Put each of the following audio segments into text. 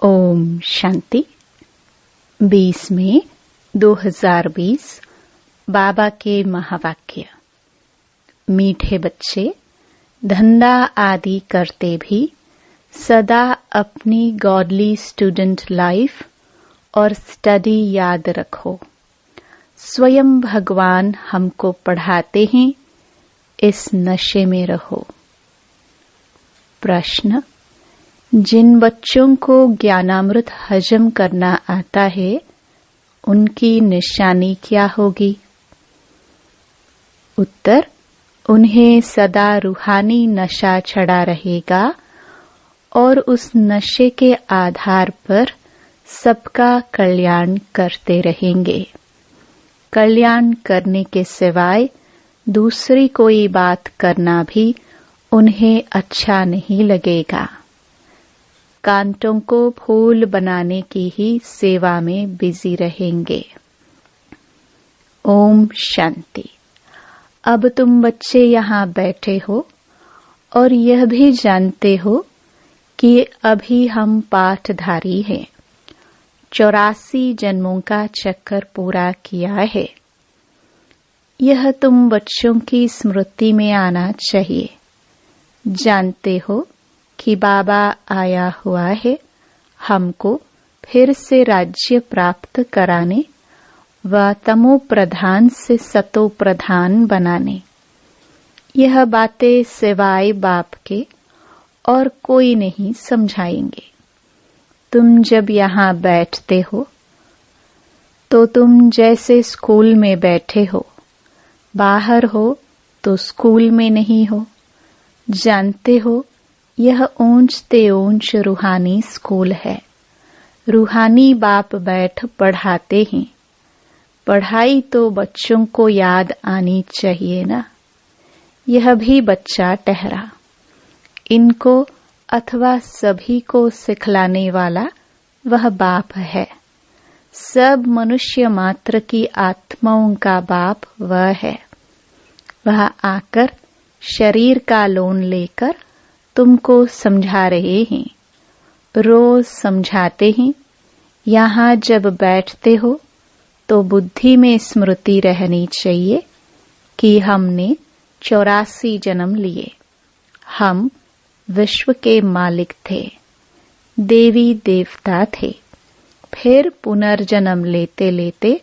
ओम शांति। 20 मई 2020 बाबा के महावाक्य। मीठे बच्चे, धंधा आदि करते भी सदा अपनी गॉडली स्टूडेंट लाइफ और स्टडी याद रखो। स्वयं भगवान हमको पढ़ाते हैं, इस नशे में रहो। प्रश्न: जिन बच्चों को ज्ञानामृत हजम करना आता है, उनकी निशानी क्या होगी? उत्तर: उन्हें सदा रूहानी नशा चढ़ा रहेगा और उस नशे के आधार पर सबका कल्याण करते रहेंगे। कल्याण करने के सिवाय दूसरी कोई बात करना भी उन्हें अच्छा नहीं लगेगा। कांटों को फूल बनाने की ही सेवा में बिजी रहेंगे। ओम शांति। अब तुम बच्चे यहाँ बैठे हो और यह भी जानते हो कि अभी हम पाठधारी हैं। 84 जन्मों का चक्कर पूरा किया है। यह तुम बच्चों की स्मृति में आना चाहिए। जानते हो कि बाबा आया हुआ है हमको फिर से राज्य प्राप्त कराने व तमो प्रधान से सतो प्रधान बनाने। यह बातें सिवाय बाप के और कोई नहीं समझाएंगे। तुम जब यहाँ बैठते हो तो तुम जैसे स्कूल में बैठे हो, बाहर हो तो स्कूल में नहीं हो। जानते हो यह ऊंचते ऊंच रूहानी स्कूल है। रूहानी बाप बैठ पढ़ाते हैं। पढ़ाई तो बच्चों को याद आनी चाहिए ना। यह भी बच्चा ठहरा। इनको अथवा सभी को सिखलाने वाला वह बाप है। सब मनुष्य मात्र की आत्माओं का बाप वह है। वह आकर शरीर का लोन लेकर तुमको समझा रहे हैं। रोज समझाते हैं। यहाँ जब बैठते हो तो बुद्धि में स्मृति रहनी चाहिए कि हमने 84 जन्म लिए। हम विश्व के मालिक थे, देवी देवता थे। फिर पुनर्जन्म लेते लेते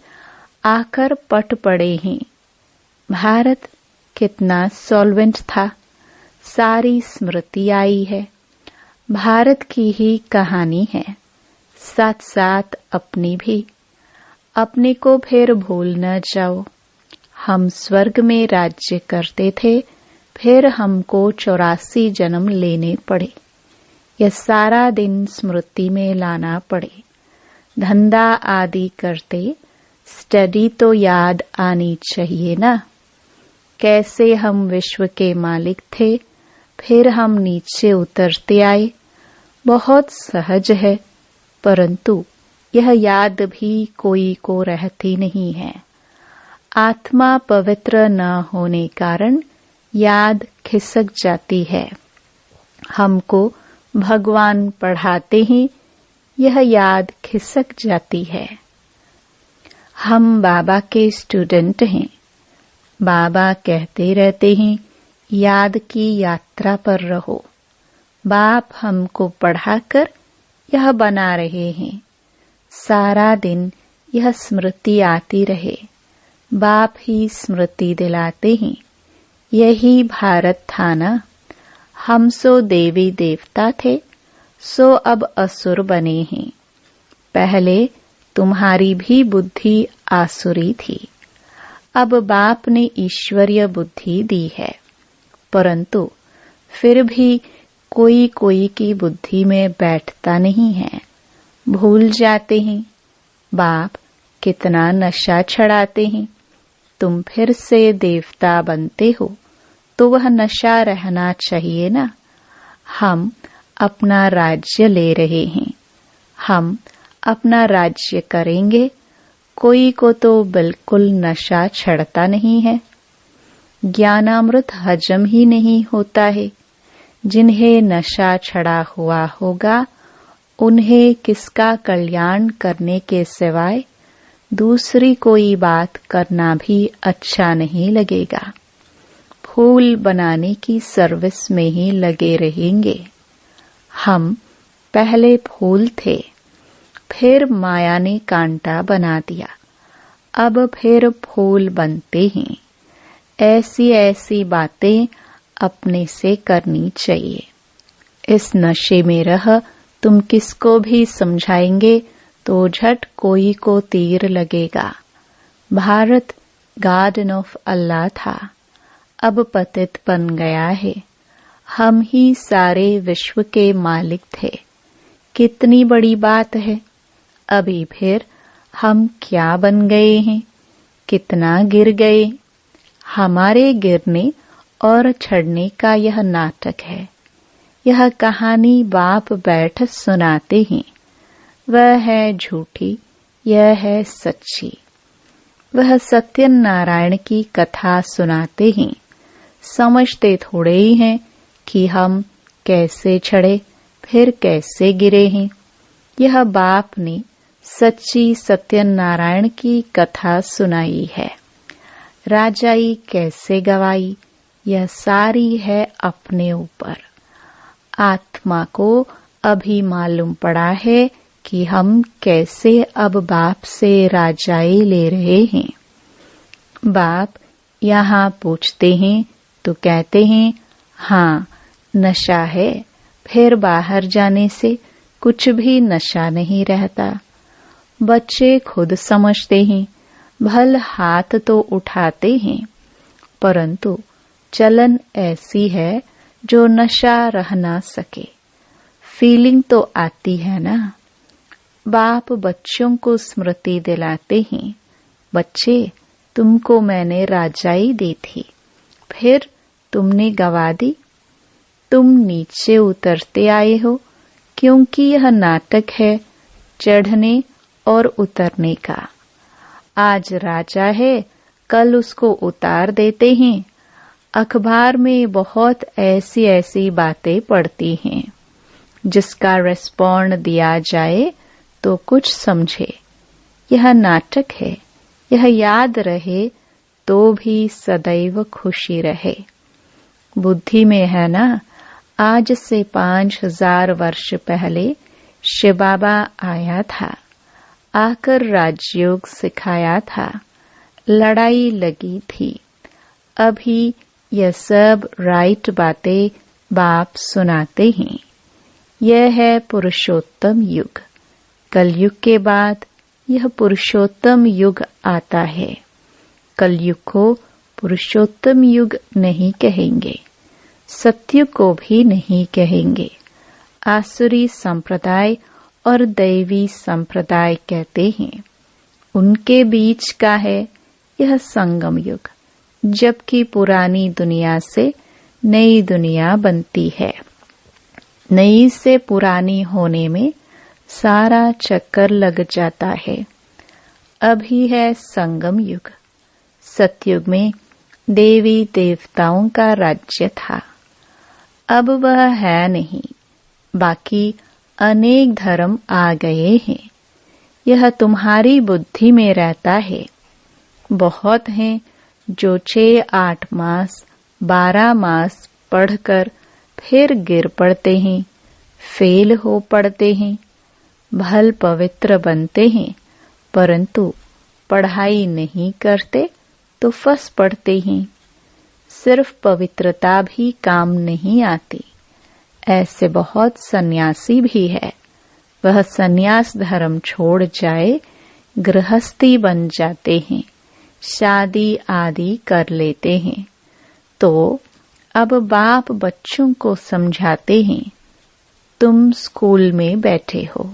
आकर पट पड़े हैं। भारत कितना सॉल्वेंट था, सारी स्मृति आई है। भारत की ही कहानी है, साथ साथ अपनी भी। अपने को फिर भूल न जाओ। हम स्वर्ग में राज्य करते थे, फिर हमको 84 जन्म लेने पड़े। यह सारा दिन स्मृति में लाना पड़े। धंधा आदि करते स्टडी तो याद आनी चाहिए ना। कैसे हम विश्व के मालिक थे, फिर हम नीचे उतरते आए। बहुत सहज है, परंतु यह याद भी कोई को रहती नहीं है। आत्मा पवित्र न होने कारण याद खिसक जाती है। हमको भगवान पढ़ाते हैं, यह याद खिसक जाती है। हम बाबा के स्टूडेंट हैं। बाबा कहते रहते हैं, याद की यात्रा पर रहो। बाप हमको पढ़ाकर यह बना रहे हैं। सारा दिन यह स्मृति आती रहे। बाप ही स्मृति दिलाते हैं। यही भारत था ना। हम सो देवी देवता थे, सो अब असुर बने हैं। पहले तुम्हारी भी बुद्धि आसुरी थी। अब बाप ने ईश्वरीय बुद्धि दी है, परंतु फिर भी कोई कोई की बुद्धि में बैठता नहीं है। भूल जाते हैं। बाप कितना नशा चढ़ाते हैं। तुम फिर से देवता बनते हो तो वह नशा रहना चाहिए ना। हम अपना राज्य ले रहे हैं। हम अपना राज्य करेंगे। कोई को तो बिल्कुल नशा चढ़ता नहीं है। ज्ञानामृत हजम ही नहीं होता है। जिन्हें नशा चढ़ा हुआ होगा उन्हें किसका कल्याण करने के सिवाय दूसरी कोई बात करना भी अच्छा नहीं लगेगा। फूल बनाने की सर्विस में ही लगे रहेंगे। हम पहले फूल थे, फिर माया ने कांटा बना दिया, अब फिर फूल बनते हैं। ऐसी ऐसी बातें अपने से करनी चाहिए। इस नशे में रह तुम किसको भी समझाएंगे तो झट कोई को तीर लगेगा। भारत गार्डन ऑफ अल्लाह था, अब पतित बन गया है। हम ही सारे विश्व के मालिक थे। कितनी बड़ी बात है। अभी फिर हम क्या बन गए हैं, कितना गिर गए। हमारे गिरने और चढ़ने का यह नाटक है। यह कहानी बाप बैठ सुनाते हैं। वह है झूठी, यह है सच्ची। वह सत्यनारायण की कथा सुनाते हैं। समझते थोड़े ही हैं कि हम कैसे चढ़े फिर कैसे गिरे हैं। यह बाप ने सच्ची सत्यनारायण की कथा सुनाई है। राजाई कैसे गवाई, यह सारी है अपने ऊपर। आत्मा को अभी मालूम पड़ा है कि हम कैसे अब बाप से राजाई ले रहे हैं। बाप यहाँ पूछते हैं तो कहते हैं हाँ नशा है, फिर बाहर जाने से कुछ भी नशा नहीं रहता। बच्चे खुद समझते हैं, भल हाथ तो उठाते हैं, परंतु चलन ऐसी है जो नशा रह ना सके। फीलिंग तो आती है ना। बाप बच्चों को स्मृति दिलाते हैं, बच्चे तुमको मैंने राजाई दी थी, फिर तुमने गवा दी। तुम नीचे उतरते आए हो क्योंकि यह नाटक है चढ़ने और उतरने का। आज राजा है, कल उसको उतार देते हैं। अखबार में बहुत ऐसी ऐसी बातें पढ़ती हैं, जिसका रिस्पॉन्ड दिया जाए तो कुछ समझे। यह नाटक है, यह याद रहे तो भी सदैव खुशी रहे। बुद्धि में है ना, आज से 5000 वर्ष पहले शिव बाबा आया था, आकर राजयोग सिखाया था, लड़ाई लगी थी। अभी यह सब राइट बातें बाप सुनाते हैं। यह है पुरुषोत्तम युग। कलयुग के बाद यह पुरुषोत्तम युग आता है। कलयुग को पुरुषोत्तम युग नहीं कहेंगे, सत्युग को भी नहीं कहेंगे। आसुरी संप्रदाय और दैवी संप्रदाय कहते हैं। उनके बीच का है यह संगम युग, जबकि पुरानी दुनिया से नई दुनिया बनती है। नई से पुरानी होने में सारा चक्कर लग जाता है। अभी है संगम युग। सतयुग में देवी देवताओं का राज्य था, अब वह है नहीं। बाकी अनेक धर्म आ गए हैं। यह तुम्हारी बुद्धि में रहता है। बहुत हैं जो 6-8 मास 12 मास पढ़कर फिर गिर पड़ते हैं, फेल हो पड़ते हैं, भल पवित्र बनते हैं, परंतु पढ़ाई नहीं करते तो फंस पड़ते हैं। सिर्फ पवित्रता भी काम नहीं आती। ऐसे बहुत सन्यासी भी है। वह सन्यास धर्म छोड़ जाए, गृहस्थी बन जाते हैं, शादी आदि कर लेते हैं। तो अब बाप बच्चों को समझाते हैं, तुम स्कूल में बैठे हो।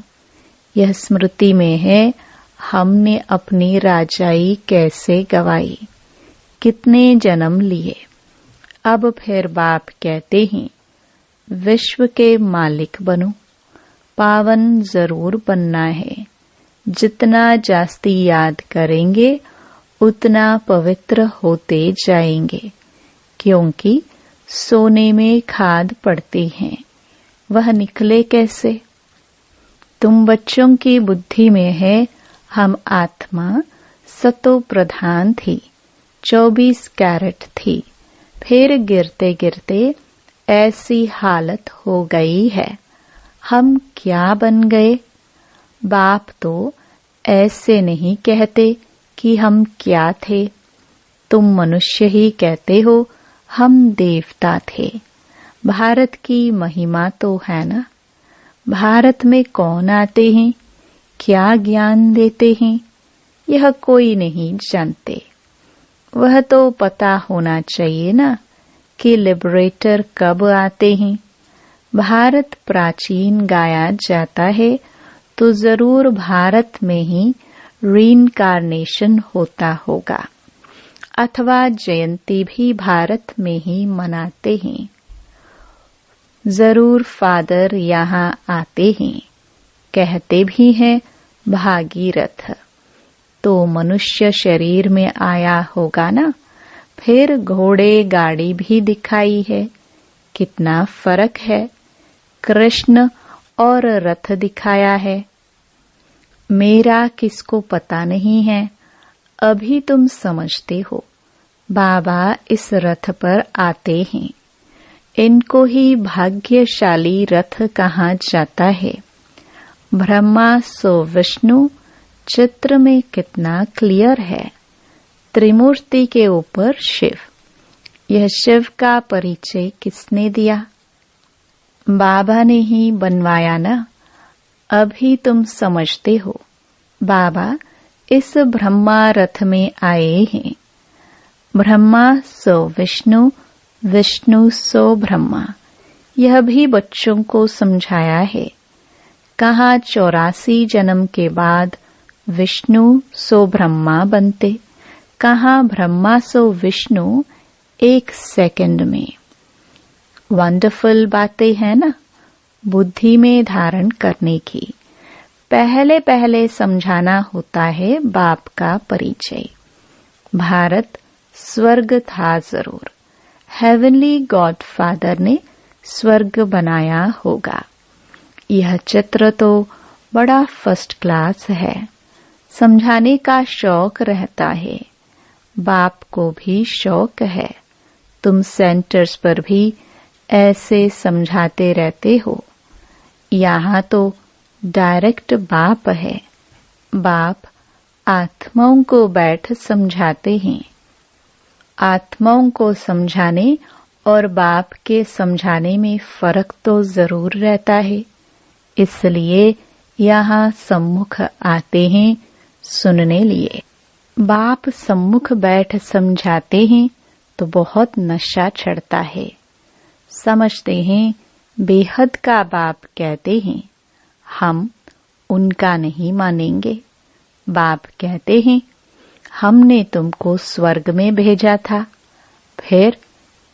यह स्मृति में है हमने अपनी राजाई कैसे गवाई, कितने जन्म लिए। अब फिर बाप कहते हैं विश्व के मालिक बनो, पावन जरूर बनना है। जितना जास्ती याद करेंगे उतना पवित्र होते जाएंगे, क्योंकि सोने में खाद पड़ती है, वह निकले कैसे। तुम बच्चों की बुद्धि में है हम आत्मा सतो प्रधान थी, 24 कैरेट थी, फिर गिरते गिरते ऐसी हालत हो गई है। हम क्या बन गए? बाप तो ऐसे नहीं कहते कि हम क्या थे। तुम मनुष्य ही कहते हो हम देवता थे। भारत की महिमा तो है ना। भारत में कौन आते हैं, क्या ज्ञान देते हैं, यह कोई नहीं जानते। वह तो पता होना चाहिए ना कि लिबरेटर कब आते हैं। भारत प्राचीन गाया जाता है तो जरूर भारत में ही रीइंकार्नेशन होता होगा, अथवा जयंती भी भारत में ही मनाते हैं। जरूर फादर यहाँ आते हैं, कहते भी हैं भागीरथ, तो मनुष्य शरीर में आया होगा ना। फिर घोड़े गाड़ी भी दिखाई है, कितना फर्क है। कृष्ण और रथ दिखाया है। मेरा किसको पता नहीं है, अभी तुम समझते हो। बाबा इस रथ पर आते हैं। इनको ही भाग्यशाली रथ कहा जाता है। ब्रह्मा सो विष्णु चित्र में कितना क्लियर है। त्रिमूर्ति के ऊपर शिव। यह शिव का परिचय किसने दिया? बाबा ने ही बनवाया ना। अभी तुम समझते हो। बाबा इस ब्रह्मा रथ में आए हैं। ब्रह्मा सो विष्णु, विष्णु सो ब्रह्मा। यह भी बच्चों को समझाया है। कहाँ 84 जन्म के बाद विष्णु सो ब्रह्मा बनते, कहाँ ब्रह्मा सो विष्णु 1 सेकंड में। वंडरफुल बातें हैं ना, बुद्धि में धारण करने की। पहले पहले समझाना होता है बाप का परिचय। भारत स्वर्ग था जरूर। हेवनली गॉडफादर ने स्वर्ग बनाया होगा। यह चित्र तो बड़ा फर्स्ट क्लास है। समझाने का शौक रहता है। बाप को भी शौक है। तुम सेंटर्स पर भी ऐसे समझाते रहते हो। यहाँ तो डायरेक्ट बाप है। बाप आत्माओं को बैठ समझाते हैं। आत्माओं को समझाने और बाप के समझाने में फर्क तो जरूर रहता है। इसलिए यहाँ सम्मुख आते हैं सुनने लिए। बाप सम्मुख बैठ समझाते हैं तो बहुत नशा चढ़ता है। समझते हैं बेहद का बाप कहते हैं, हम उनका नहीं मानेंगे। बाप कहते हैं हमने तुमको स्वर्ग में भेजा था, फिर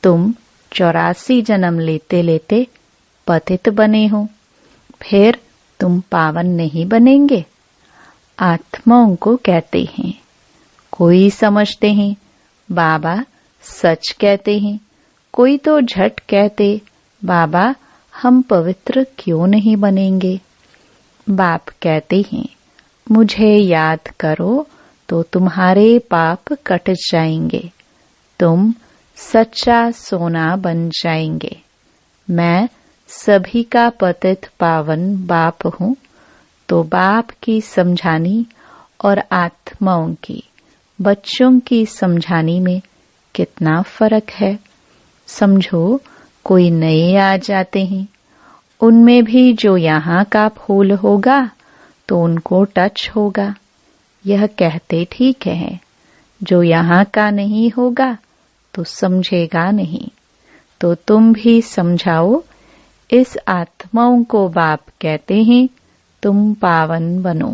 तुम 84 जन्म लेते लेते पतित बने हो, फिर तुम पावन नहीं बनेंगे। आत्माओं को कहते हैं। कोई समझते हैं बाबा सच कहते हैं, कोई तो झट कहते बाबा हम पवित्र क्यों नहीं बनेंगे। बाप कहते हैं मुझे याद करो तो तुम्हारे पाप कट जाएंगे, तुम सच्चा सोना बन जाएंगे। मैं सभी का पतित पावन बाप हूँ। तो बाप की समझानी और आत्माओं की, बच्चों की समझानी में कितना फर्क है। समझो कोई नए आ जाते हैं, उनमें भी जो यहाँ का फूल होगा तो उनको टच होगा। यह कहते ठीक है, जो यहाँ का नहीं होगा तो समझेगा नहीं। तो तुम भी समझाओ। इस आत्माओं को बाप कहते हैं तुम पावन बनो।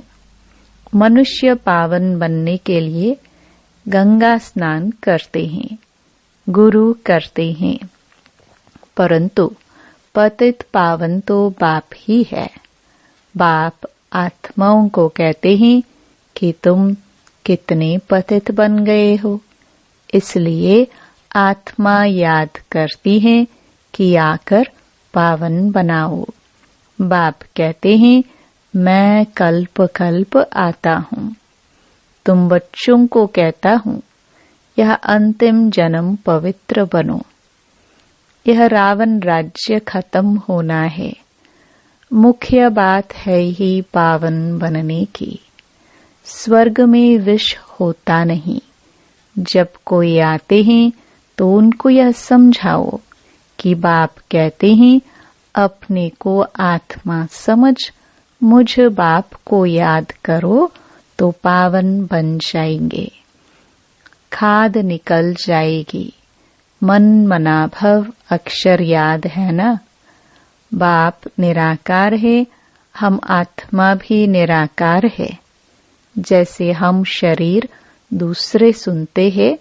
मनुष्य पावन बनने के लिए गंगा स्नान करते हैं, गुरु करते हैं, परंतु पतित पावन तो बाप ही है। बाप आत्माओं को कहते हैं कि तुम कितने पतित बन गए हो। इसलिए आत्मा याद करती है कि आकर पावन बनाओ। बाप कहते हैं मैं कल्प कल्प आता हूँ। तुम बच्चों को कहता हूँ, यह अंतिम जन्म पवित्र बनो। यह रावण राज्य खत्म होना है। मुख्य बात है ही पावन बनने की। स्वर्ग में विष होता नहीं। जब कोई आते हैं तो उनको यह समझाओ कि बाप कहते हैं अपने को आत्मा समझ, मुझ बाप को याद करो तो पावन बन जाएंगे। खाद निकल जाएगी। मन मना भव अक्षर याद है ना। बाप निराकार है, हम आत्मा भी निराकार है। जैसे हम शरीर दूसरे सुनते हैं,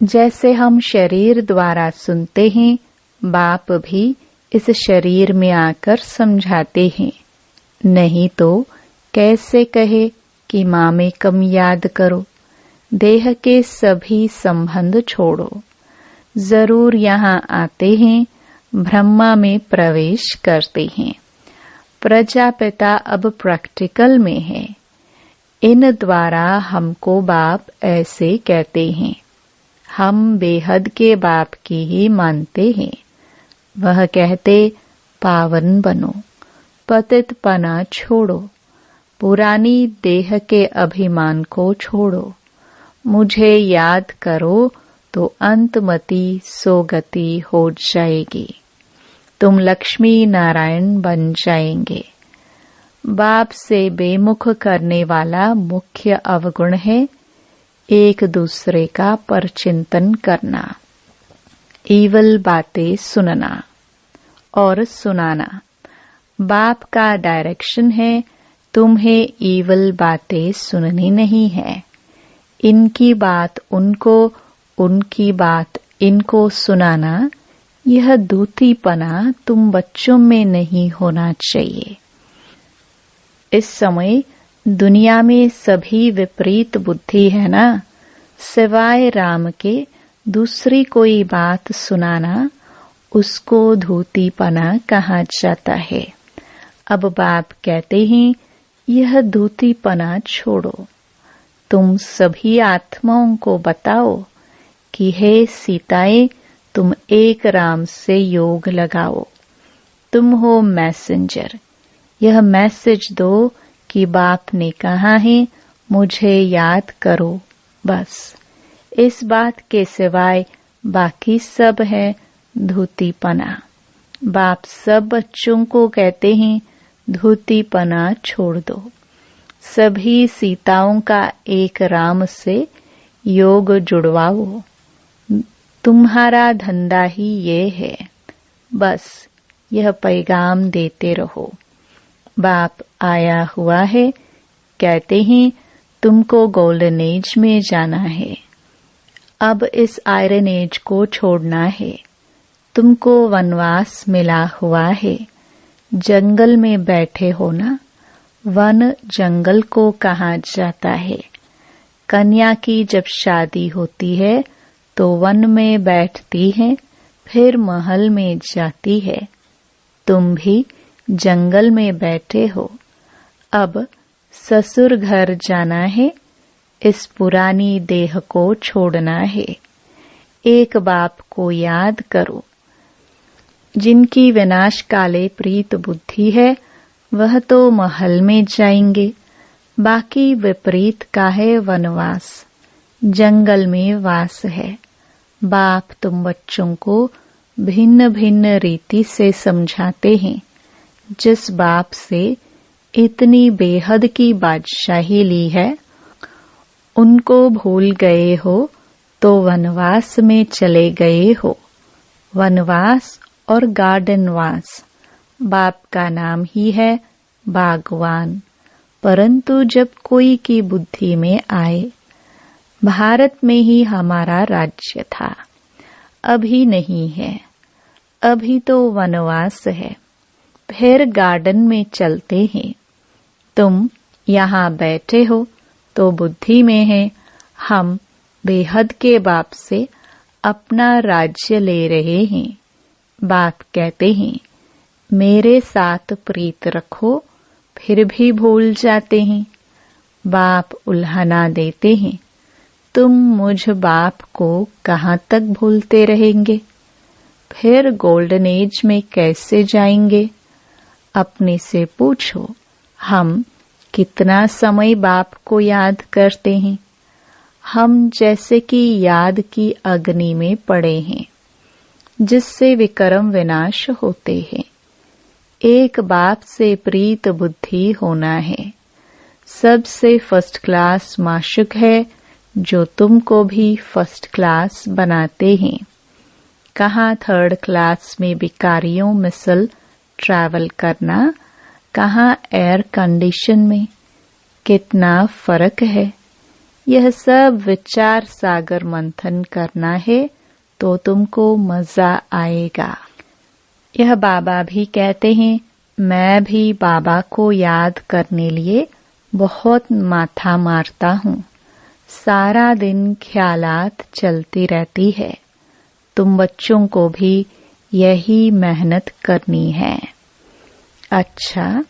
जैसे हम शरीर द्वारा सुनते हैं, बाप भी इस शरीर में आकर समझाते हैं। नहीं तो कैसे कहे कि मामेकम याद करो। देह के सभी संबंध छोड़ो। जरूर यहाँ आते हैं, ब्रह्मा में प्रवेश करते हैं। प्रजापिता अब प्रैक्टिकल में है। इन द्वारा हमको बाप ऐसे कहते हैं। हम बेहद के बाप की ही मानते हैं। वह कहते पावन बनो, पतितपना छोड़ो, पुरानी देह के अभिमान को छोड़ो, मुझे याद करो तो अंतमति सोगति हो जाएगी। तुम लक्ष्मी नारायण बन जाएंगे। बाप से बेमुख करने वाला मुख्य अवगुण है एक दूसरे का परचिंतन करना, ईवल बातें सुनना और सुनाना। बाप का डायरेक्शन है तुम्हें ईवल बातें सुननी नहीं है। इनकी बात उनको, उनकी बात इनको सुनाना, यह दूतीपना तुम बच्चों में नहीं होना चाहिए। इस समय दुनिया में सभी विपरीत बुद्धि है ना। सिवाय राम के दूसरी कोई बात सुनाना, उसको धूतीपना कहा जाता है। अब बाप कहते हैं यह धूतीपना छोड़ो। तुम सभी आत्माओं को बताओ कि हे सीताएं, तुम एक राम से योग लगाओ। तुम हो मैसेंजर। यह मैसेज दो कि बाप ने कहा है मुझे याद करो। बस इस बात के सिवाय बाकी सब है धूतीपना। बाप सब बच्चों को कहते हैं धूतीपना छोड़ दो। सभी सीताओं का एक राम से योग जुड़वाओ। तुम्हारा धंधा ही ये है। बस यह पैगाम देते रहो। बाप आया हुआ है, कहते हैं तुमको गोल्डन एज में जाना है। अब इस आयरन एज को छोड़ना है। तुमको वनवास मिला हुआ है। जंगल में बैठे हो ना। वन जंगल को कहा जाता है। कन्या की जब शादी होती है तो वन में बैठती है, फिर महल में जाती है। तुम भी जंगल में बैठे हो। अब ससुर घर जाना है। इस पुरानी देह को छोड़ना है। एक बाप को याद करो। जिनकी विनाश काले प्रीत बुद्धि है वह तो महल में जाएंगे। बाकी विपरीत का है वनवास, जंगल में वास है। बाप तुम बच्चों को भिन्न भिन्न रीति से समझाते हैं। जिस बाप से इतनी बेहद की बादशाही ली है, उनको भूल गए हो तो वनवास में चले गए हो। वनवास और गार्डनवास बाप का नाम ही है बागवान। परंतु जब कोई की बुद्धि में आए, भारत में ही हमारा राज्य था, अभी नहीं है। अभी तो वनवास है, फिर गार्डन में चलते हैं। तुम यहाँ बैठे हो तो बुद्धि में है हम बेहद के बाप से अपना राज्य ले रहे हैं। बाप कहते हैं मेरे साथ प्रीत रखो फिर भी भूल जाते हैं। बाप उल्हाना देते हैं, तुम मुझ बाप को कहाँ तक भूलते रहेंगे? फिर गोल्डन एज में कैसे जाएंगे? अपने से पूछो, हम कितना समय बाप को याद करते हैं? हम जैसे कि याद की अग्नि में पड़े हैं, जिससे विकर्म विनाश होते हैं। एक बाप से प्रीत बुद्धि होना है। सबसे फर्स्ट क्लास माशुक है, जो तुमको भी फर्स्ट क्लास बनाते हैं। कहाँ थर्ड क्लास में भिखारियों मिसल ट्रैवल करना, कहाँ एयर कंडीशन में, कितना फर्क है। यह सब विचार सागर मंथन करना है तो तुमको मजा आएगा। यह बाबा भी कहते हैं, मैं भी बाबा को याद करने लिए बहुत माथा मारता हूँ। सारा दिन ख्यालात चलती रहती है। तुम बच्चों को भी यही मेहनत करनी है। अच्छा,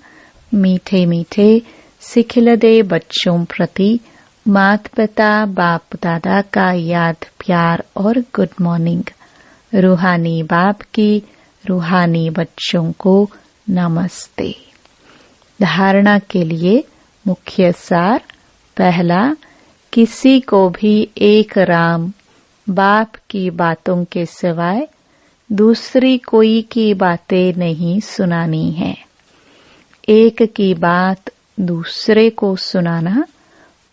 मीठे मीठे सिखिलदे बच्चों प्रति माता पिता बाप दादा का याद प्यार और गुड मॉर्निंग। रूहानी बाप की रूहानी बच्चों को नमस्ते। धारणा के लिए मुख्य सार। पहला, किसी को भी एक राम बाप की बातों के सिवाय दूसरी कोई की बातें नहीं सुनानी है। एक की बात दूसरे को सुनाना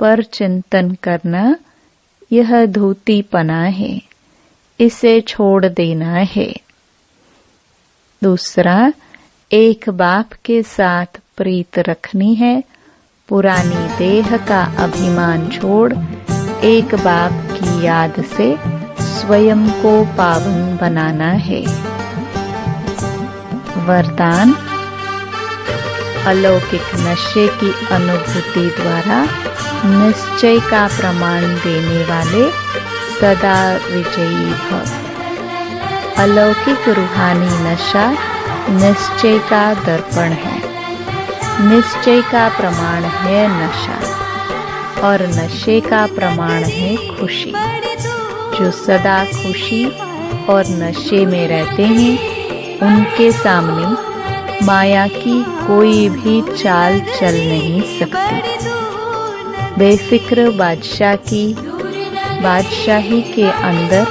पर चिंतन करना, यह धूतीपना है, इसे छोड़ देना है। दूसरा, एक बाप के साथ प्रीत रखनी है। पुरानी देह का अभिमान छोड़ एक बाप की याद से स्वयं को पावन बनाना है। वरदान, अलौकिक नशे की अनुभूति द्वारा निश्चय का प्रमाण देने वाले सदा विजयी भव। अलौकिक रूहानी नशा निश्चय का दर्पण है। निश्चय का प्रमाण है नशा और नशे का प्रमाण है खुशी। जो सदा खुशी और नशे में रहते हैं, उनके सामने माया की कोई भी चाल चल नहीं सकती। बेफिक्र बादशाह की बादशाही के अंदर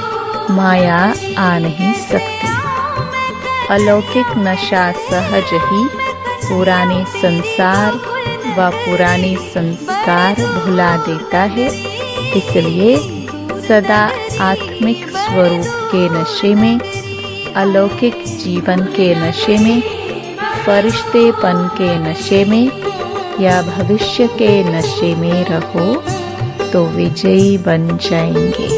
माया आ नहीं सकती। अलौकिक नशा सहज ही पुराने संसार व पुराने संस्कार भुला देता है। इसलिए सदा आत्मिक स्वरूप के नशे में, अलौकिक जीवन के नशे में, फरिश्तेपन के नशे में या भविष्य के नशे में रहो तो विजयी बन जाएंगे।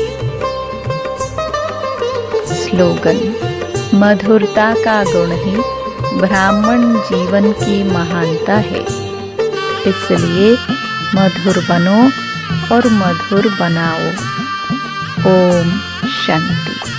स्लोगन, मधुरता का गुण ही ब्राह्मण जीवन की महानता है। इसलिए मधुर बनो और मधुर बनाओ। ओम शांति।